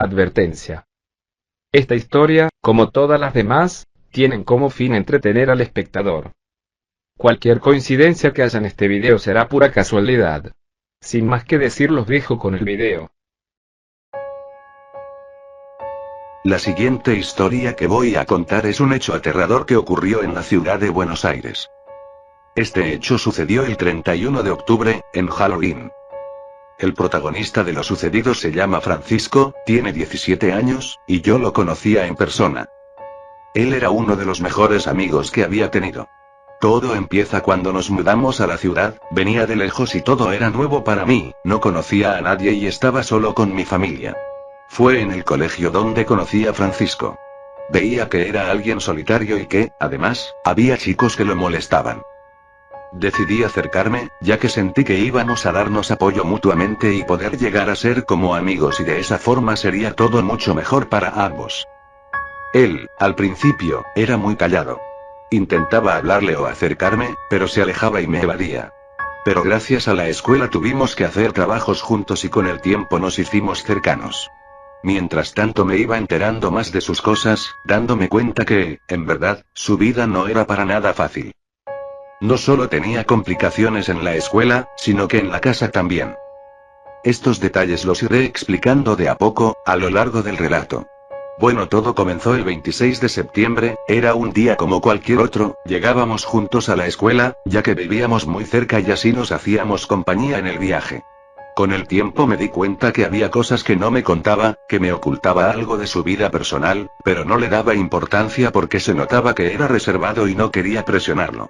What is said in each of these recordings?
Advertencia. Esta historia, como todas las demás, tienen como fin entretener al espectador. Cualquier coincidencia que haya en este video será pura casualidad. Sin más que decir, los dejo con el video. La siguiente historia que voy a contar es un hecho aterrador que ocurrió en la ciudad de Buenos Aires. Este hecho sucedió el 31 de octubre, en Halloween. El protagonista de lo sucedido se llama Francisco, tiene 17 años, y yo lo conocía en persona. Él era uno de los mejores amigos que había tenido. Todo empieza cuando nos mudamos a la ciudad, venía de lejos y todo era nuevo para mí, no conocía a nadie y estaba solo con mi familia. Fue en el colegio donde conocí a Francisco. Veía que era alguien solitario y que, además, había chicos que lo molestaban. Decidí acercarme, ya que sentí que íbamos a darnos apoyo mutuamente y poder llegar a ser como amigos y de esa forma sería todo mucho mejor para ambos. Él, al principio, era muy callado. Intentaba hablarle o acercarme, pero se alejaba y me evadía. Pero gracias a la escuela tuvimos que hacer trabajos juntos y con el tiempo nos hicimos cercanos. Mientras tanto me iba enterando más de sus cosas, dándome cuenta que, en verdad, su vida no era para nada fácil. No solo tenía complicaciones en la escuela, sino que en la casa también. Estos detalles los iré explicando de a poco, a lo largo del relato. Bueno, todo comenzó el 26 de septiembre, era un día como cualquier otro, llegábamos juntos a la escuela, ya que vivíamos muy cerca y así nos hacíamos compañía en el viaje. Con el tiempo me di cuenta que había cosas que no me contaba, que me ocultaba algo de su vida personal, pero no le daba importancia porque se notaba que era reservado y no quería presionarlo.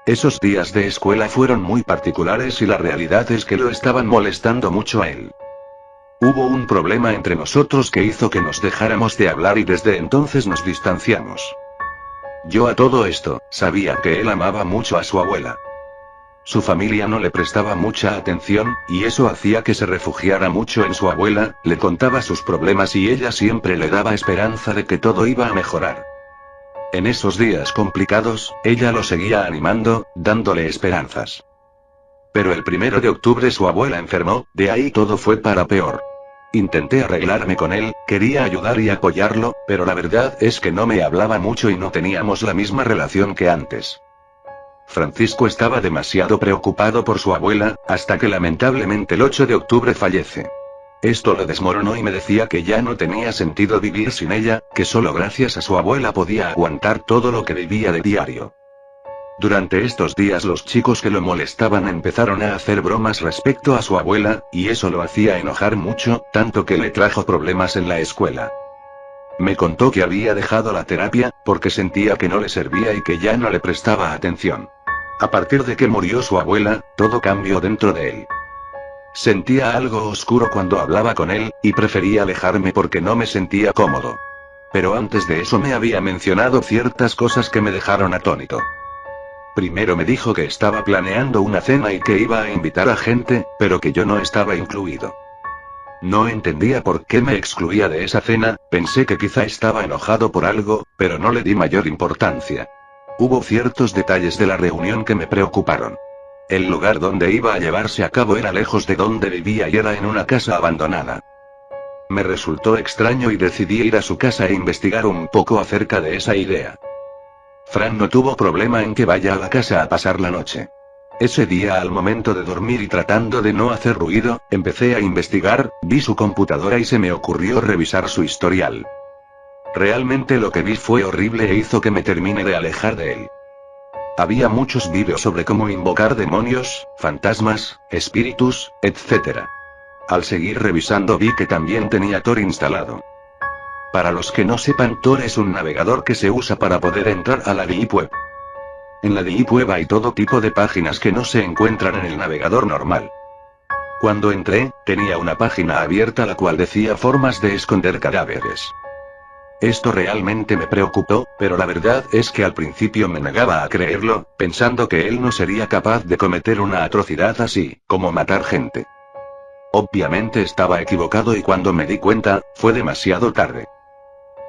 Esos días de escuela fueron muy particulares y la realidad es que lo estaban molestando mucho a él. Hubo un problema entre nosotros que hizo que nos dejáramos de hablar y desde entonces nos distanciamos. Yo a todo esto, sabía que él amaba mucho a su abuela. Su familia no le prestaba mucha atención, y eso hacía que se refugiara mucho en su abuela, le contaba sus problemas y ella siempre le daba esperanza de que todo iba a mejorar. En esos días complicados, ella lo seguía animando, dándole esperanzas. Pero el 1 de octubre su abuela enfermó, de ahí todo fue para peor. Intenté arreglarme con él, quería ayudar y apoyarlo, pero la verdad es que no me hablaba mucho y no teníamos la misma relación que antes. Francisco estaba demasiado preocupado por su abuela, hasta que lamentablemente el 8 de octubre fallece. Esto lo desmoronó y me decía que ya no tenía sentido vivir sin ella, que solo gracias a su abuela podía aguantar todo lo que vivía de diario. Durante estos días los chicos que lo molestaban empezaron a hacer bromas respecto a su abuela, y eso lo hacía enojar mucho, tanto que le trajo problemas en la escuela. Me contó que había dejado la terapia, porque sentía que no le servía y que ya no le prestaba atención. A partir de que murió su abuela, todo cambió dentro de él. Sentía algo oscuro cuando hablaba con él, y prefería alejarme porque no me sentía cómodo. Pero antes de eso me había mencionado ciertas cosas que me dejaron atónito. Primero me dijo que estaba planeando una cena y que iba a invitar a gente, pero que yo no estaba incluido. No entendía por qué me excluía de esa cena, pensé que quizá estaba enojado por algo, pero no le di mayor importancia. Hubo ciertos detalles de la reunión que me preocuparon. El lugar donde iba a llevarse a cabo era lejos de donde vivía y era en una casa abandonada. Me resultó extraño y decidí ir a su casa e investigar un poco acerca de esa idea. Fran no tuvo problema en que vaya a la casa a pasar la noche. Ese día al momento de dormir y tratando de no hacer ruido, empecé a investigar, vi su computadora y se me ocurrió revisar su historial. Realmente lo que vi fue horrible e hizo que me termine de alejar de él. Había muchos vídeos sobre cómo invocar demonios, fantasmas, espíritus, etc. Al seguir revisando vi que también tenía Tor instalado. Para los que no sepan, Tor es un navegador que se usa para poder entrar a la Deep Web. En la Deep Web hay todo tipo de páginas que no se encuentran en el navegador normal. Cuando entré, tenía una página abierta la cual decía formas de esconder cadáveres. Esto realmente me preocupó, pero la verdad es que al principio me negaba a creerlo, pensando que él no sería capaz de cometer una atrocidad así, como matar gente. Obviamente estaba equivocado y cuando me di cuenta, fue demasiado tarde.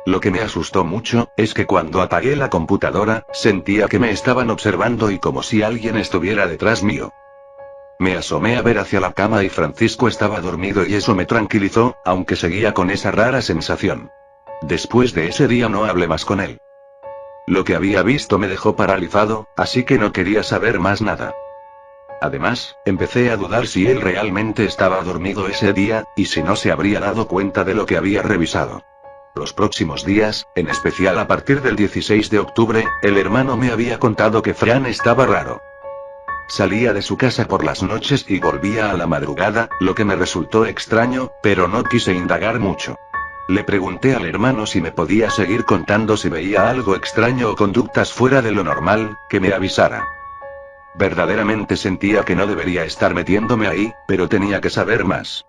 Lo que me asustó mucho, es que cuando apagué la computadora, sentía que me estaban observando y como si alguien estuviera detrás mío. Me asomé a ver hacia la cama y Francisco estaba dormido y eso me tranquilizó, aunque seguía con esa rara sensación. Después de ese día no hablé más con él. Lo que había visto me dejó paralizado, así que no quería saber más nada. Además, empecé a dudar si él realmente estaba dormido ese día, y si no se habría dado cuenta de lo que había revisado. Los próximos días, en especial a partir del 16 de octubre, el hermano me había contado que Fran estaba raro. Salía de su casa por las noches y volvía a la madrugada, lo que me resultó extraño, pero no quise indagar mucho. Le pregunté al hermano si me podía seguir contando si veía algo extraño o conductas fuera de lo normal, que me avisara. Verdaderamente sentía que no debería estar metiéndome ahí, pero tenía que saber más.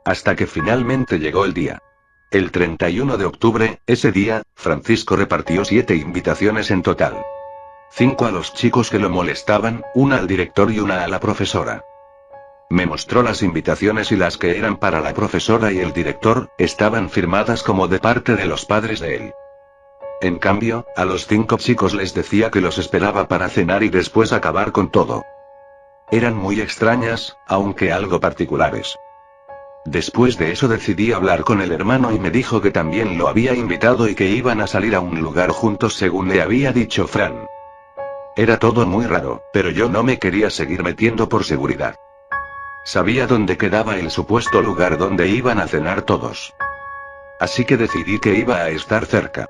Hasta que finalmente llegó el día. El 31 de octubre, ese día, Francisco repartió 7 invitaciones en total. 5 a los chicos que lo molestaban, 1 al director y 1 a la profesora. Me mostró las invitaciones y las que eran para la profesora y el director, estaban firmadas como de parte de los padres de él. En cambio, a los 5 chicos les decía que los esperaba para cenar y después acabar con todo. Eran muy extrañas, aunque algo particulares. Después de eso decidí hablar con el hermano y me dijo que también lo había invitado y que iban a salir a un lugar juntos según le había dicho Fran. Era todo muy raro, pero yo no me quería seguir metiendo por seguridad. Sabía dónde quedaba el supuesto lugar donde iban a cenar todos. Así que decidí que iba a estar cerca.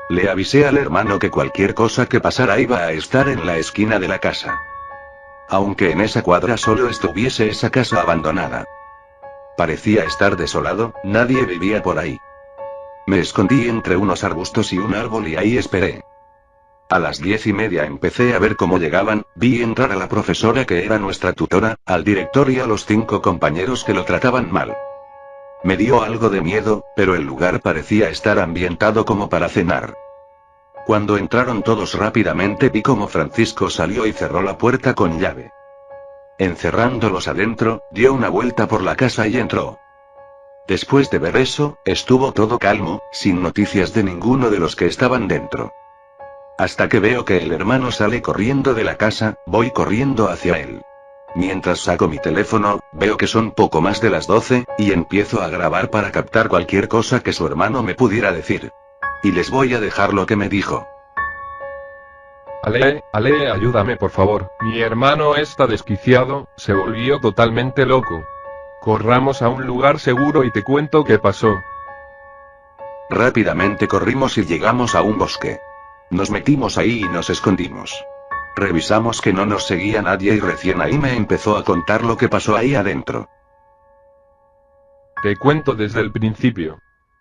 Le avisé al hermano que cualquier cosa que pasara iba a estar en la esquina de la casa. Aunque en esa cuadra solo estuviese esa casa abandonada. Parecía estar desolado, nadie vivía por ahí. Me escondí entre unos arbustos y un árbol y ahí esperé. A las 10:30 empecé a ver cómo llegaban, vi entrar a la profesora que era nuestra tutora, al director y a los 5 compañeros que lo trataban mal. Me dio algo de miedo, pero el lugar parecía estar ambientado como para cenar. Cuando entraron todos rápidamente vi cómo Francisco salió y cerró la puerta con llave. Encerrándolos adentro, dio una vuelta por la casa y entró. Después de ver eso, estuvo todo calmo, sin noticias de ninguno de los que estaban dentro. Hasta que veo que el hermano sale corriendo de la casa, voy corriendo hacia él. Mientras saco mi teléfono, veo que son poco más de las 12, y empiezo a grabar para captar cualquier cosa que su hermano me pudiera decir. Y les voy a dejar lo que me dijo. Ale, ayúdame por favor. Mi hermano está desquiciado, se volvió totalmente loco. Corramos a un lugar seguro y te cuento qué pasó. Rápidamente corrimos y llegamos a un bosque. Nos metimos ahí y nos escondimos. Revisamos que no nos seguía nadie y recién ahí me empezó a contar lo que pasó ahí adentro. Te cuento desde el principio.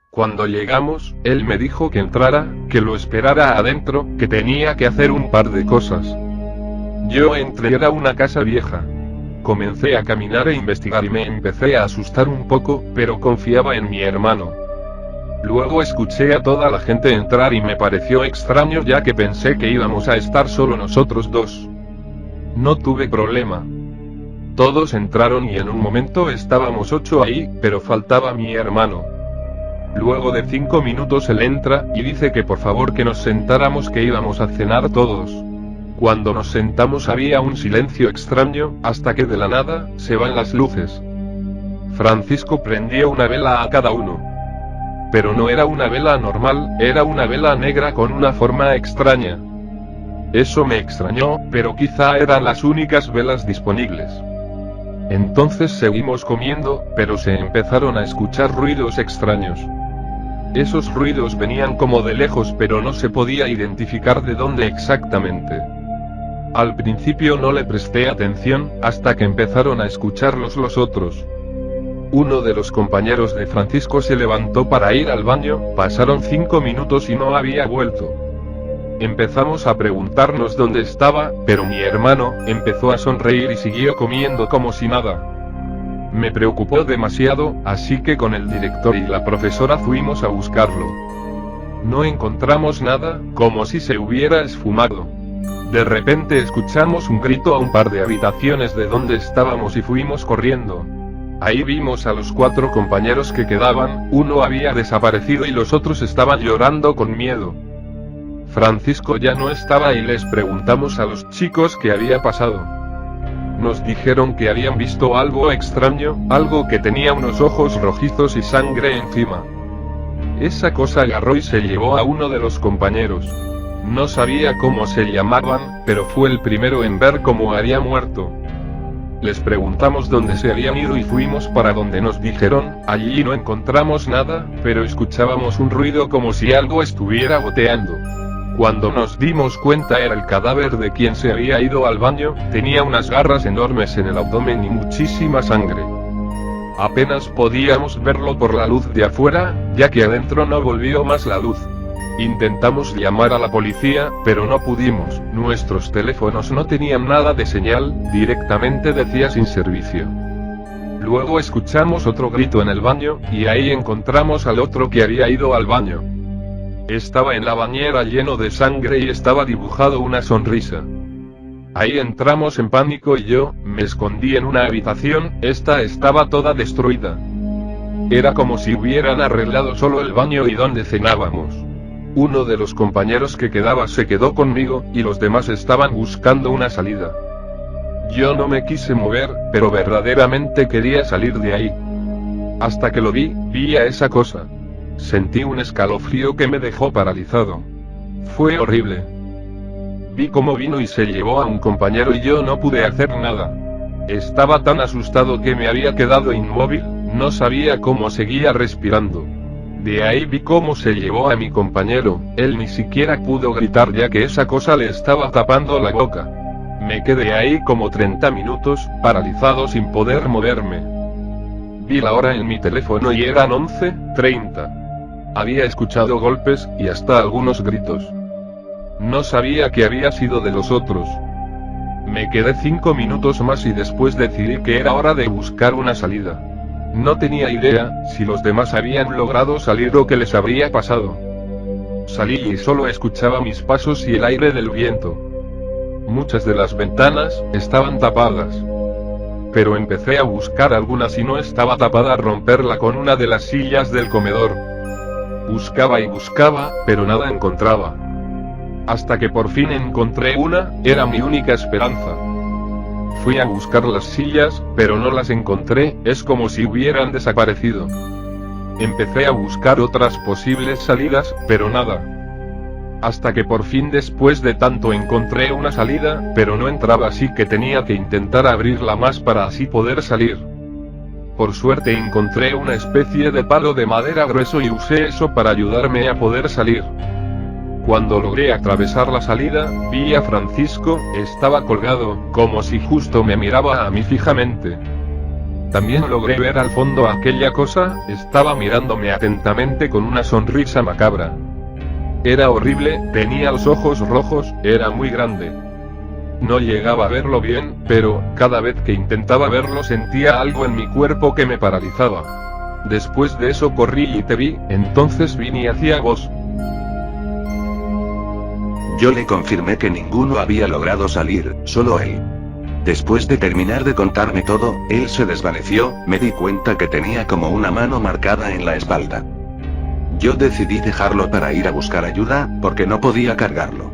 Cuando llegamos, él me dijo que entrara, que lo esperara adentro, que tenía que hacer un par de cosas. Yo entré, era una casa vieja. Comencé a caminar e investigar y me empecé a asustar un poco, pero confiaba en mi hermano. Luego escuché a toda la gente entrar y me pareció extraño ya que pensé que íbamos a estar solo nosotros dos. No tuve problema. Todos entraron y en un momento estábamos 8 ahí, pero faltaba mi hermano. Luego de 5 minutos él entra, y dice que por favor que nos sentáramos que íbamos a cenar todos. Cuando nos sentamos había un silencio extraño, hasta que de la nada, se van las luces. Francisco prendió una vela a cada uno. Pero no era una vela normal, era una vela negra con una forma extraña. Eso me extrañó, pero quizá eran las únicas velas disponibles. Entonces seguimos comiendo, pero se empezaron a escuchar ruidos extraños. Esos ruidos venían como de lejos pero no se podía identificar de dónde exactamente. Al principio no le presté atención, hasta que empezaron a escucharlos los otros. Uno de los compañeros de Francisco se levantó para ir al baño, pasaron 5 minutos y no había vuelto. Empezamos a preguntarnos dónde estaba, pero mi hermano empezó a sonreír y siguió comiendo como si nada. Me preocupó demasiado, así que con el director y la profesora fuimos a buscarlo. No encontramos nada, como si se hubiera esfumado. De repente escuchamos un grito a un par de habitaciones de donde estábamos y fuimos corriendo. Ahí vimos a los 4 compañeros que quedaban, uno había desaparecido y los otros estaban llorando con miedo. Francisco ya no estaba y les preguntamos a los chicos qué había pasado. Nos dijeron que habían visto algo extraño, algo que tenía unos ojos rojizos y sangre encima. Esa cosa agarró y se llevó a uno de los compañeros. No sabía cómo se llamaban, pero fue el primero en ver cómo había muerto. Les preguntamos dónde se habían ido y fuimos para donde nos dijeron. Allí no encontramos nada, pero escuchábamos un ruido como si algo estuviera goteando. Cuando nos dimos cuenta era el cadáver de quien se había ido al baño, tenía unas garras enormes en el abdomen y muchísima sangre. Apenas podíamos verlo por la luz de afuera, ya que adentro no volvió más la luz. Intentamos llamar a la policía, pero no pudimos, nuestros teléfonos no tenían nada de señal, directamente decía sin servicio. Luego escuchamos otro grito en el baño, y ahí encontramos al otro que había ido al baño. Estaba en la bañera lleno de sangre y estaba dibujado una sonrisa. Ahí entramos en pánico y yo, me escondí en una habitación, esta estaba toda destruida. Era como si hubieran arreglado solo el baño y donde cenábamos. Uno de los compañeros que quedaba se quedó conmigo, y los demás estaban buscando una salida. Yo no me quise mover, pero verdaderamente quería salir de ahí. Hasta que lo vi a esa cosa. Sentí un escalofrío que me dejó paralizado. Fue horrible. Vi cómo vino y se llevó a un compañero y yo no pude hacer nada. Estaba tan asustado que me había quedado inmóvil, no sabía cómo seguía respirando. De ahí vi cómo se llevó a mi compañero, él ni siquiera pudo gritar ya que esa cosa le estaba tapando la boca. Me quedé ahí como 30 minutos, paralizado sin poder moverme. Vi la hora en mi teléfono y eran 11:30. Había escuchado golpes, y hasta algunos gritos. No sabía qué había sido de los otros. Me quedé 5 minutos más y después decidí que era hora de buscar una salida. No tenía idea, si los demás habían logrado salir o qué les habría pasado. Salí y solo escuchaba mis pasos y el aire del viento. Muchas de las ventanas estaban tapadas. Pero empecé a buscar algunas y no estaba tapada a romperla con una de las sillas del comedor. Buscaba y buscaba, pero nada encontraba. Hasta que por fin encontré una, era mi única esperanza. Fui a buscar las sillas, pero no las encontré, es como si hubieran desaparecido. Empecé a buscar otras posibles salidas, pero nada. Hasta que por fin después de tanto encontré una salida, pero no entraba, así que tenía que intentar abrirla más para así poder salir. Por suerte encontré una especie de palo de madera grueso y usé eso para ayudarme a poder salir. Cuando logré atravesar la salida, vi a Francisco, estaba colgado, como si justo me miraba a mí fijamente. También logré ver al fondo aquella cosa, estaba mirándome atentamente con una sonrisa macabra. Era horrible, tenía los ojos rojos, era muy grande. No llegaba a verlo bien, pero, cada vez que intentaba verlo sentía algo en mi cuerpo que me paralizaba. Después de eso corrí y te vi, entonces vine hacia vos. Yo le confirmé que ninguno había logrado salir, solo él. Después de terminar de contarme todo, él se desvaneció, me di cuenta que tenía como una mano marcada en la espalda. Yo decidí dejarlo para ir a buscar ayuda, porque no podía cargarlo.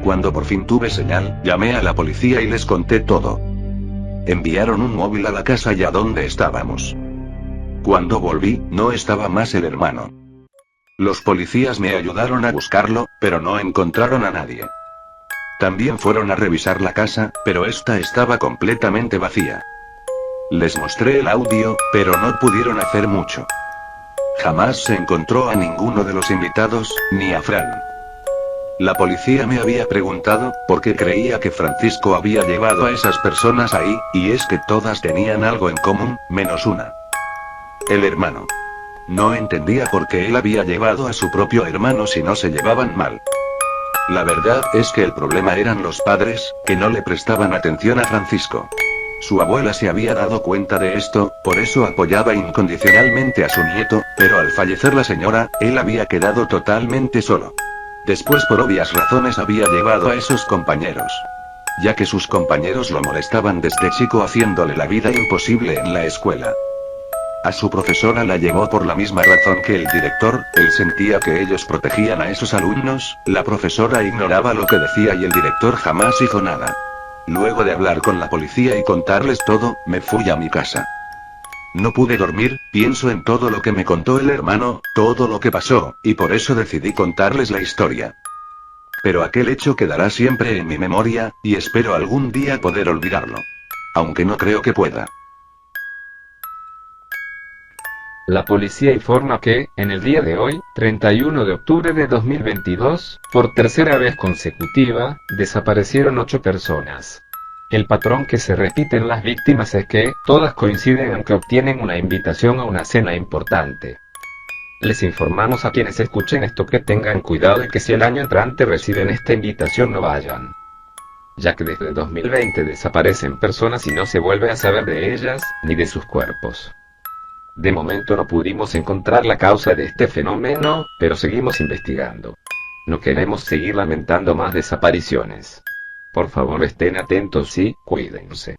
Cuando por fin tuve señal, llamé a la policía y les conté todo. Enviaron un móvil a la casa y a donde estábamos. Cuando volví, no estaba más el hermano. Los policías me ayudaron a buscarlo, pero no encontraron a nadie. También fueron a revisar la casa, pero esta estaba completamente vacía. Les mostré el audio, pero no pudieron hacer mucho. Jamás se encontró a ninguno de los invitados, ni a Fran. La policía me había preguntado, por qué creía que Francisco había llevado a esas personas ahí, y es que todas tenían algo en común, menos una. El hermano. No entendía por qué él había llevado a su propio hermano si no se llevaban mal. La verdad es que el problema eran los padres, que no le prestaban atención a Francisco. Su abuela se había dado cuenta de esto, por eso apoyaba incondicionalmente a su nieto, pero al fallecer la señora, él había quedado totalmente solo. Después por obvias razones había llevado a esos compañeros. Ya que sus compañeros lo molestaban desde chico haciéndole la vida imposible en la escuela. A su profesora la llevó por la misma razón que el director, él sentía que ellos protegían a esos alumnos, la profesora ignoraba lo que decía y el director jamás hizo nada. Luego de hablar con la policía y contarles todo, me fui a mi casa. No pude dormir, pienso en todo lo que me contó el hermano, todo lo que pasó, y por eso decidí contarles la historia. Pero aquel hecho quedará siempre en mi memoria, y espero algún día poder olvidarlo. Aunque no creo que pueda. La policía informa que, en el día de hoy, 31 de octubre de 2022, por tercera vez consecutiva, desaparecieron 8 personas. El patrón que se repite en las víctimas es que, todas coinciden en que obtienen una invitación a una cena importante. Les informamos a quienes escuchen esto que tengan cuidado y que si el año entrante reciben esta invitación no vayan. Ya que desde 2020 desaparecen personas y no se vuelve a saber de ellas, ni de sus cuerpos. De momento no pudimos encontrar la causa de este fenómeno, pero seguimos investigando. No queremos seguir lamentando más desapariciones. Por favor estén atentos y cuídense.